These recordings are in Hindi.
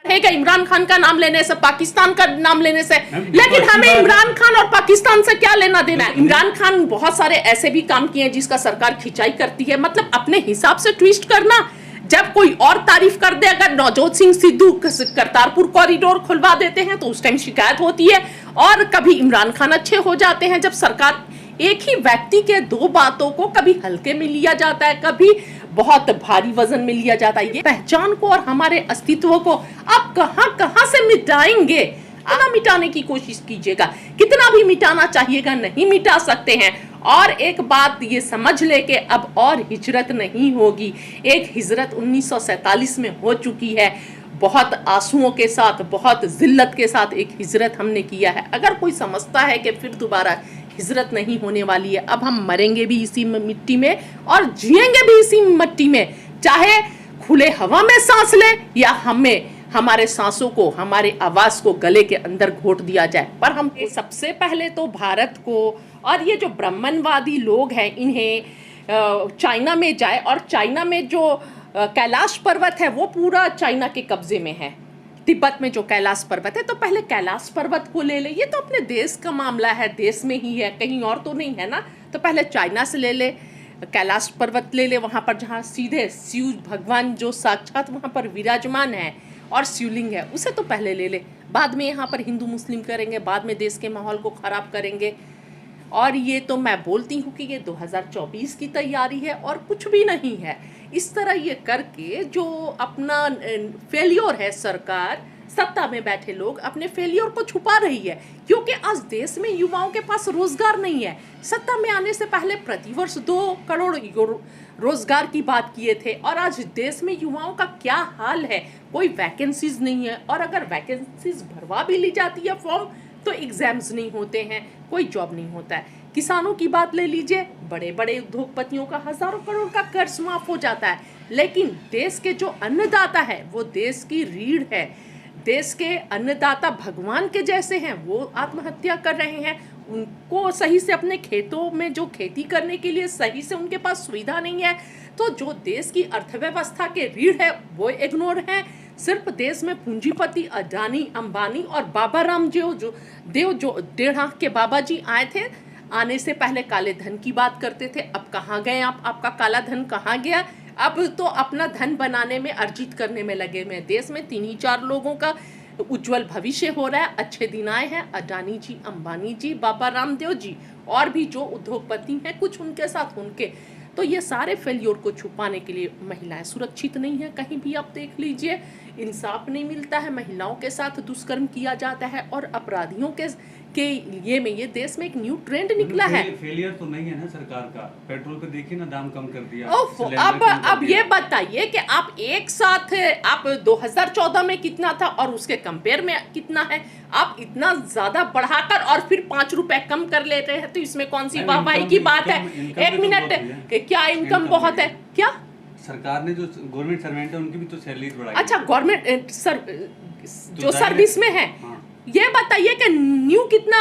बढ़ेगा इमरान खान का नाम लेने से, पाकिस्तान का नाम लेने से, लेकिन हमें इमरान खान और पाकिस्तान से क्या लेना देना है। इमरान खान बहुत सारे ऐसे भी काम किए हैं जिसका सरकार खिंचाई करती है, मतलब अपने हिसाब से ट्विस्ट करना। जब कोई और तारीफ कर दे, अगर नवजोत सिंह सिद्धू करतारपुर कॉरिडोर खुलवा देते हैं तो उस टाइम शिकायत होती है, और कभी इमरान खान अच्छे हो जाते हैं जब सरकार एक ही व्यक्ति के दो बातों को कभी हल्के में लिया जाता है, कभी बहुत भारी वजन में लिया जाता है। ये पहचान को और हमारे अस्तित्व को आप कहां से मिटाएंगे? ना मिटाने की कोशिश कीजिएगा, कितना भी मिटाना चाहिएगा नहीं मिटा सकते हैं। और एक बात ये समझ ले कि अब और हिजरत नहीं होगी। एक हिजरत 1947 में हो चुकी है, बहुत आंसुओं के साथ, बहुत जिल्लत के साथ एक हिजरत हमने किया है। अगर कोई समझता है कि फिर दोबारा हिजरत नहीं होने वाली है, अब हम मरेंगे भी इसी मिट्टी में और जिएंगे भी इसी मिट्टी में, चाहे खुले हवा में सांस ले या हमें हमारे सांसों को, हमारे आवाज को गले के अंदर घोट दिया जाए। पर हम सबसे पहले तो भारत को और ये जो ब्राह्मणवादी लोग हैं इन्हें चाइना में जाए, और चाइना में जो कैलाश पर्वत है वो पूरा चाइना के कब्जे में है। तिब्बत में जो कैलाश पर्वत है, तो पहले कैलाश पर्वत को ले ले, ये तो अपने देश का मामला है, देश में ही है, कहीं और तो नहीं है ना। तो पहले चाइना से ले ले, कैलाश पर्वत ले ले, वहाँ पर जहाँ सीधे शिव भगवान जो साक्षात वहाँ पर विराजमान है और शिवलिंग है, उसे तो पहले ले ले। बाद में यहाँ पर हिंदू मुस्लिम करेंगे, बाद में देश के माहौल को ख़राब करेंगे। और ये तो मैं बोलती हूँ कि ये 2024 की तैयारी है और कुछ भी नहीं है। इस तरह ये करके जो अपना फेलियर है, सरकार सत्ता में बैठे लोग अपने फेलियर को छुपा रही है, क्योंकि आज देश में युवाओं के पास रोजगार नहीं है। सत्ता में आने से पहले प्रतिवर्ष 2 करोड़ रोजगार की बात किए थे, और आज देश में युवाओं का क्या हाल है, कोई वैकेंसीज नहीं है, और अगर वैकेंसीज भरवा भी ली जाती है फॉर्म तो एग्जाम्स नहीं होते हैं, कोई जॉब नहीं होता है। किसानों की बात ले लीजिए, बड़े बड़े उद्योगपतियों का हजारों करोड़ का कर्ज माफ हो जाता है, लेकिन देश के जो अन्नदाता है वो देश की रीढ़ है, देश के अन्नदाता भगवान के जैसे हैं, वो आत्महत्या कर रहे हैं। उनको सही से अपने खेतों में जो खेती करने के लिए सही से उनके पास सुविधा नहीं है, तो जो देश की अर्थव्यवस्था के रीढ़ है वो इग्नोर है। सिर्फ देश में पूंजीपति अडानी, अंबानी और बाबा राम जो डेढ़ आंख के बाबा जी आए थे, आने से पहले काले धन की बात करते थे। अब कहाँ गए आप? आपका काला धन कहाँ गया? अब तो अपना धन बनाने में, अर्जित करने में लगे हुए हैं। देश में 3 ही 4 लोगों का उज्जवल भविष्य हो रहा है, अच्छे दिन आए हैं, अडानी जी, अंबानी जी, बाबा रामदेव जी, और भी जो उद्योगपति हैं कुछ उनके साथ उनके। तो ये सारे फेलियर को छुपाने के लिए महिलाएं सुरक्षित नहीं है। कहीं भी आप देख लीजिए, इंसाफ नहीं मिलता है, महिलाओं के साथ दुष्कर्म किया जाता है, और अपराधियों के ये देश में एक न्यू ट्रेंड निकला है। फेलियर तो नहीं है ना सरकार का, पेट्रोल पे देखिए ना दाम कम कर दिया। अब ये बताइए कि आप एक साथ, आप 2014 में कितना था और उसके कंपेयर में कितना है? आप इतना ज्यादा बढ़ाकर और फिर 5 रुपए कम कर ले रहे हैं, तो इसमें कौन सी वाहवाही की बात है? एक मिनट, क्या इनकम बहुत है क्या? सरकार ने जो गवर्नमेंट सर्वेंट है उनकी भी तो सैलरी बढ़ाई। अच्छा, गवर्नमेंट जो सर्विस में है, ये बताइए कि न्यू कितना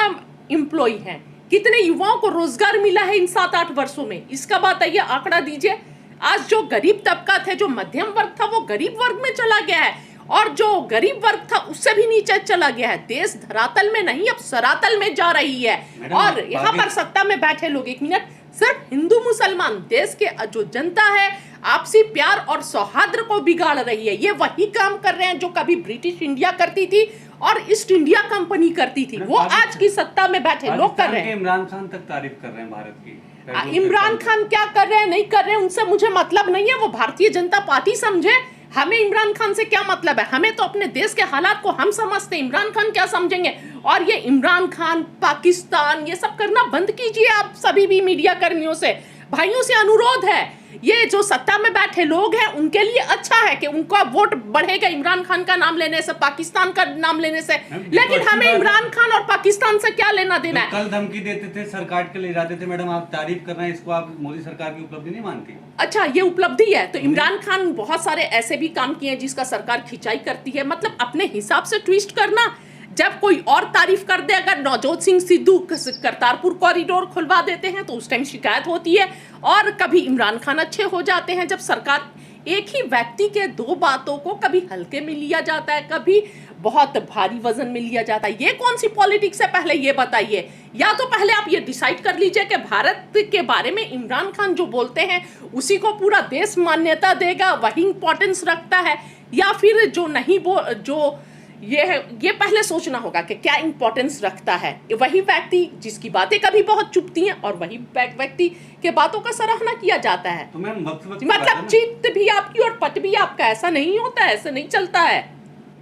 एम्प्लॉय है, कितने युवाओं को रोजगार मिला है इन 7-8 वर्षों में, इसका बताइए, आंकड़ा दीजिए। आज जो गरीब तबका था, जो मध्यम वर्ग था, वो गरीब वर्ग में चला गया है, और जो गरीब वर्ग था उससे भी नीचे चला गया है। देश धरातल में नहीं, अब सरातल में जा रही है। और यहाँ पर सत्ता में बैठे लोग, एक मिनट, सिर्फ हिंदू मुसलमान, देश के जो जनता है आपसी प्यार और सौहार्द को बिगाड़ रही है। ये वही काम कर रहे हैं जो कभी ब्रिटिश इंडिया करती थी और ईस्ट इंडिया कंपनी करती थी, वो आज की सत्ता में बैठे लोग कर रहे हैं। इमरान खान तक तारीफ कर रहे हैं भारत की। इमरान खान क्या कर रहे हैं नहीं कर रहे हैं उनसे मुझे मतलब नहीं है, वो भारतीय जनता पार्टी समझे, हमें इमरान खान से क्या मतलब है? हमें तो अपने देश के हालात को हम समझते हैं, इमरान खान क्या समझेंगे? और ये इमरान खान, पाकिस्तान, ये सब करना बंद कीजिए आप सभी भी मीडिया कर्मियों से, भाइयों से अनुरोध है। ये जो सत्ता में बैठे लोग हैं उनके लिए अच्छा है कि उनका वोट बढ़ेगा इमरान खान का नाम लेने से, पाकिस्तान का नाम लेने से, लेकिन हमें इमरान खान और पाकिस्तान से क्या लेना देना है? कल धमकी देते थे, सरकार के ले जाते थे। मैडम, आप तारीफ कर रहे हैं, इसको आप मोदी सरकार की उपलब्धि नहीं मानती? अच्छा, ये उपलब्धि है। तो इमरान खान बहुत सारे ऐसे भी काम किए हैं जिसका सरकार खिंचाई करती है, मतलब अपने हिसाब से ट्विस्ट करना। जब कोई और तारीफ कर दे, अगर नवजोत सिंह सिद्धू करतारपुर कॉरिडोर खुलवा देते हैं तो उस टाइम शिकायत होती है, और कभी इमरान खान अच्छे हो जाते हैं जब सरकार एक ही व्यक्ति के दो बातों को कभी हल्के में लिया जाता है, कभी बहुत भारी वजन में लिया जाता है। ये कौन सी पॉलिटिक्स है, पहले ये बताइए। या तो पहले आप ये डिसाइड कर लीजिए कि भारत के बारे में इमरान खान जो बोलते हैं उसी को पूरा देश मान्यता देगा, वही इंपॉर्टेंस रखता है, या फिर जो नहीं जो ये पहले सोचना होगा कि क्या इंपॉर्टेंस रखता है वही व्यक्ति जिसकी बातें कभी बहुत चुभती हैं और वही व्यक्ति के बातों का सराहना किया जाता है। तो मैम मतलब चित्त भी आपकी और पट भी आपका, ऐसा नहीं होता है, ऐसा नहीं चलता है।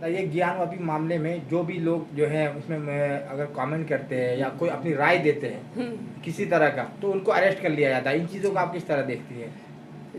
ये ज्ञानवापी मामले में जो भी लोग जो है उसमें अगर कमेंट करते हैं या कोई अपनी राय देते हैं किसी तरह का, तो उनको अरेस्ट कर लिया जाता है। इन चीज़ों को आप किस तरह देखती है?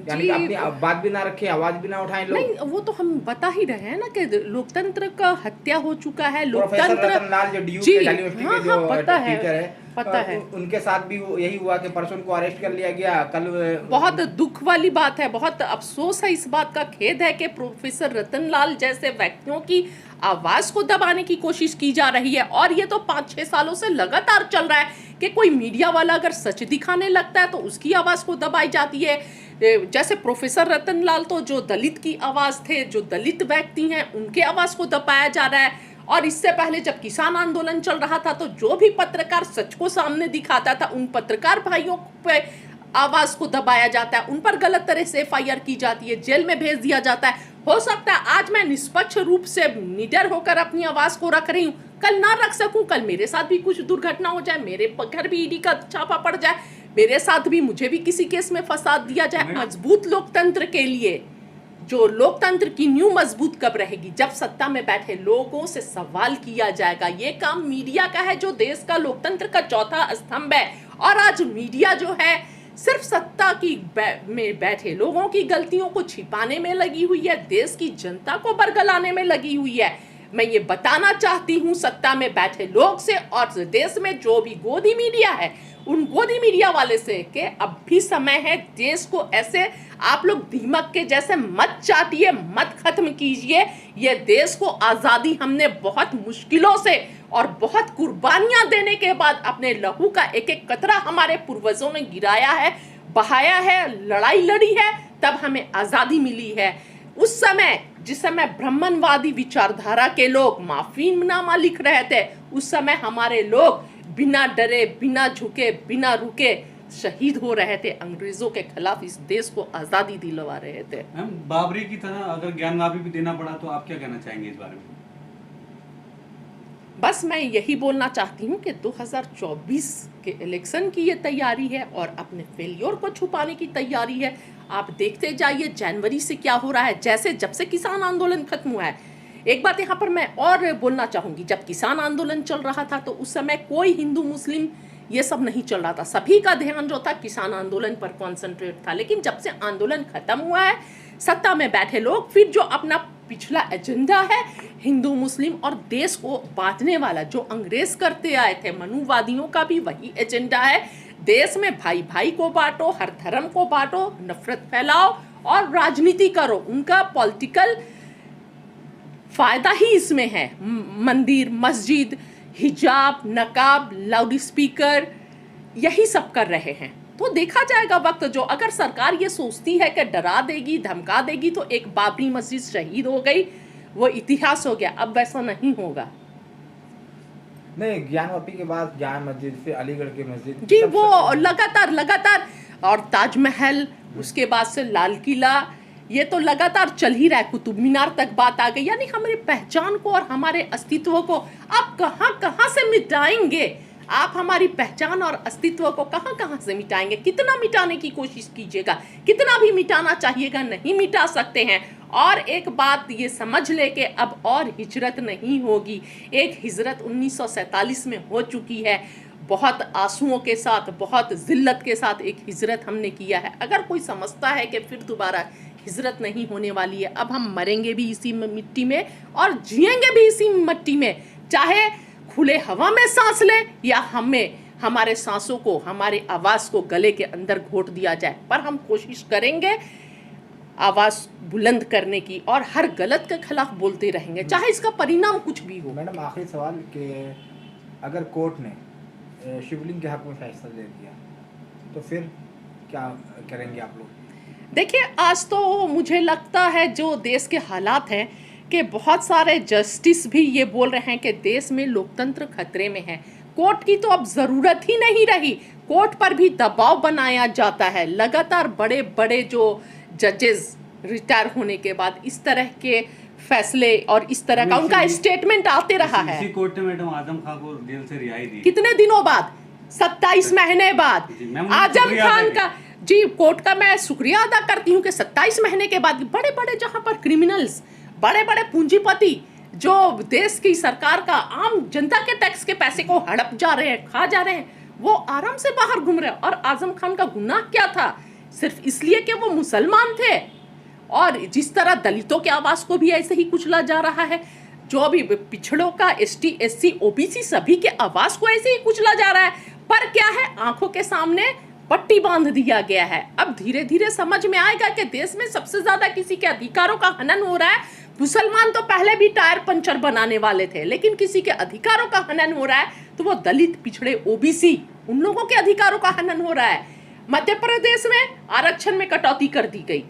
यानी कि अपनी बात भी ना रखे, आवाज भी ना उठाएं लोग। नहीं, वो तो हम बता ही रहे हैं ना कि लोकतंत्र का हत्या हो चुका है। प्रोफेसर रतनलाल जो DU के यूनिवर्सिटी के जो टीचर है, पता है, उनके साथ भी यही हुआ कि परसों को अरेस्ट कर लिया गया। कल बहुत दुख वाली बात है, बहुत अफसोस है, इस बात का खेद है कि प्रोफेसर रतनलाल जैसे व्यक्तियों की आवाज को दबाने की कोशिश की जा रही है। और ये तो 5-6 सालों से लगातार चल रहा है कि कोई मीडिया वाला अगर सच दिखाने लगता है तो उसकी आवाज को दबाई जाती है। जैसे प्रोफेसर रतनलाल तो जो दलित की आवाज थे, जो दलित व्यक्ति हैं, उनके आवाज को दबाया जा रहा है। और इससे पहले जब किसान आंदोलन चल रहा था तो जो भी पत्रकार सच को सामने दिखाता था उन पत्रकार भाइयों पे आवाज को दबाया जाता है, उन पर गलत तरह से FIR की जाती है, जेल में भेज दिया जाता है। हो सकता है आज मैं निष्पक्ष रूप से निडर होकर अपनी आवाज को रख रही हूँ, कल ना रख सकूं, कल मेरे साथ भी कुछ दुर्घटना हो जाए, मेरे घर भी ED का छापा पड़ जाए, मेरे साथ भी मुझे भी किसी केस में फंसा दिया जाए। मजबूत लोकतंत्र के लिए जो लोकतंत्र की नींव मजबूत कब रहेगी? जब सत्ता में बैठे लोगों से सवाल किया जाएगा। ये काम मीडिया का है जो देश का लोकतंत्र का चौथा स्तंभ है। और आज मीडिया जो है सिर्फ सत्ता की में बैठे लोगों की गलतियों को छिपाने में लगी हुई है, देश की जनता को बरगलाने में लगी हुई है। मैं ये बताना चाहती हूँ सत्ता में बैठे लोग से और देश में जो भी गोदी मीडिया है उन गोदी मीडिया वाले से कि अब भी समय है, देश को ऐसे आप लोग दीमक के जैसे मत चाटिए, मत खत्म कीजिए। ये देश को आज़ादी हमने बहुत मुश्किलों से और बहुत कुर्बानियां देने के बाद अपने लहू का एक एक कतरा हमारे पूर्वजों ने गिराया है, बहाया है, लड़ाई लड़ी है, तब हमें आज़ादी मिली है। उस समय जिस समय ब्राह्मणवादी विचारधारा के लोग माफीनामा लिख रहे थे, उस समय हमारे लोग बिना डरे, बिना झुके, बिना रुके शहीद हो रहे थे, अंग्रेजों के खिलाफ इस देश को आज़ादी दिलवा रहे थे। मैम बाबरी की तरह अगर ज्ञानवापी भी देना पड़ा तो आप क्या कहना चाहेंगे इस बारे में? बस मैं यही बोलना चाहती हूँ कि 2024 के इलेक्शन की ये तैयारी है और अपने फेलियर को छुपाने की तैयारी है। आप देखते जाइए जनवरी से क्या हो रहा है। जैसे जब से किसान आंदोलन खत्म हुआ है, एक बात यहाँ पर मैं और बोलना चाहूँगी, जब किसान आंदोलन चल रहा था तो उस समय कोई हिंदू मुस्लिम ये सब नहीं चल रहा था, सभी का ध्यान जो था किसान आंदोलन पर कॉन्सेंट्रेट था। लेकिन जब से आंदोलन खत्म हुआ है, सत्ता में बैठे लोग फिर जो अपना पिछला एजेंडा है हिंदू मुस्लिम और देश को बांटने वाला जो अंग्रेज करते आए थे, मनुवादियों का भी वही एजेंडा है। देश में भाई भाई को बांटो, हर धर्म को बांटो, नफरत फैलाओ और राजनीति करो। उनका पॉलिटिकल फायदा ही इसमें है। मंदिर, मस्जिद, हिजाब, नकाब, लाउड स्पीकर, यही सब कर रहे हैं। तो देखा जाएगा वक्त जो, अगर सरकार ये सोचती है कि डरा देगी, धमका देगी, तो एक बाबरी मस्जिद शहीद हो गई, वो इतिहास हो गया। अब वैसा नहीं होगा। नहीं, ज्ञानवापी के बाद जामा मस्जिद, फिर अलीगढ़ की मस्जिद, जी वो लगातार और ताजमहल, उसके बाद से लाल किला, ये तो लगातार चल ही रहा है। कुतुब मीनार तक बात आ गई। यानी हमारी पहचान को और हमारे अस्तित्व को आप कहाँ से मिटाएंगे? आप हमारी पहचान और अस्तित्व को कहाँ से मिटाएंगे? कितना मिटाने की कोशिश कीजिएगा, कितना भी मिटाना चाहिएगा, नहीं मिटा सकते हैं। और एक बात ये समझ ले कि अब और हिजरत नहीं होगी। एक हिजरत 1947 में हो चुकी है, बहुत आंसुओं के साथ, बहुत जिल्लत के साथ एक हिजरत हमने किया है। अगर कोई समझता है कि फिर दोबारा हिजरत नहीं होने वाली है, अब हम मरेंगे भी इसी मिट्टी में और जिएंगे भी इसी मिट्टी में, चाहे खुले हवा में सांस ले या हमें हमारे सांसों को, हमारे आवाज़ को गले के अंदर घोट दिया जाए, पर हम कोशिश करेंगे आवाज़ बुलंद करने की और हर गलत के खिलाफ बोलते रहेंगे, चाहे इसका परिणाम कुछ भी हो। मैडम आखिरी सवाल कि अगर कोर्ट ने शिवलिंग के हक में फैसला दे दिया तो फिर क्या करेंगे आप लोग? देखिए, आज तो मुझे लगता है जो देश के हालात हैं कि बहुत सारे जस्टिस भी ये बोल रहे हैं कि देश में लोकतंत्र खतरे में है। कोर्ट की तो अब ज़रूरत ही नहीं रही, कोर्ट पर भी दबाव बनाया जाता है। लगातार बड़े बड़े जो जजेस रिटायर होने के बाद इस तरह के फैसले और इस तरह का उनका स्टेटमेंट आते रहा है। इसी कोर्ट ने मैडम आजम खान को जेल से रिहाई दी। कितने दिनों बाद? 27 महीने बाद। आजम खान का, जी, कोर्ट का मैं शुक्रिया अदा करती हूँ कि 27 महीने के बाद बड़े बड़े जहाँ पर क्रिमिनल्स, बड़े बड़े पूंजीपति जो देश की सरकार का, आम जनता के टैक्स के पैसे को हड़प जा रहे हैं, खा जा रहे हैं, वो आराम से बाहर घूम रहे हैं। और आजम खान का गुनाह क्या था? सिर्फ इसलिए कि वो मुसलमान थे। और जिस तरह दलितों की आवाज़ को भी ऐसे ही कुचला जा रहा है, जो भी पिछड़ों का, ST SC OBC सभी के आवाज़ को ऐसे ही कुचला जा रहा है। पर क्या है, आंखों के सामने पट्टी बांध दिया गया है। अब धीरे धीरे समझ में आएगा कि देश में सबसे ज्यादा किसी के अधिकारों का हनन हो रहा है। मुसलमान तो पहले भी टायर पंचर बनाने वाले थे, लेकिन किसी के अधिकारों का हनन हो रहा है तो वो दलित, पिछड़े, OBC, उन लोगों के अधिकारों का हनन हो रहा है। मध्य प्रदेश में आरक्षण में कटौती कर दी गई,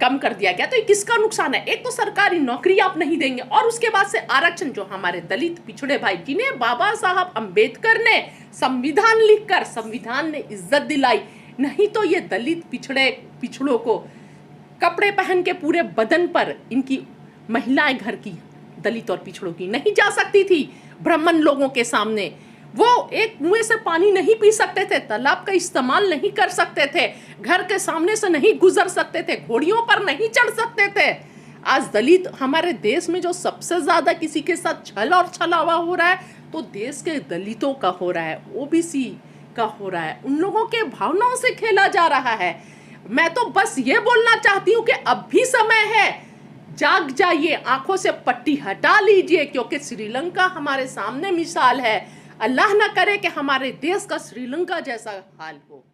कम कर दिया गया। तो ये किसका नुकसान है? एक तो सरकारी नौकरी आप नहीं देंगे, और उसके बाद से आरक्षण जो हमारे दलित, पिछड़े भाई, जिन्हें बाबा साहब अंबेडकर ने संविधान लिखकर, संविधान ने इज्जत दिलाई, नहीं तो ये दलित, पिछड़ों को कपड़े पहन के पूरे बदन पर इनकी महिलाएं घर की, दलित और पिछड़ों की नहीं जा सकती थी ब्राह्मण लोगों के सामने। वो एक कुएं से पानी नहीं पी सकते थे, तालाब का इस्तेमाल नहीं कर सकते थे, घर के सामने से नहीं गुजर सकते थे, घोड़ियों पर नहीं चढ़ सकते थे। आज दलित हमारे देश में जो सबसे ज्यादा किसी के साथ छल और छलावा हो रहा है, तो देश के दलितों का हो रहा है, OBC का हो रहा है। उन लोगों के भावनाओं से खेला जा रहा है। मैं तो बस ये बोलना चाहती हूँ कि अब भी समय है, जाग जाइए, आंखों से पट्टी हटा लीजिए, क्योंकि श्रीलंका हमारे सामने मिसाल है। अल्लाह न करे कि हमारे देश का श्रीलंका जैसा हाल हो।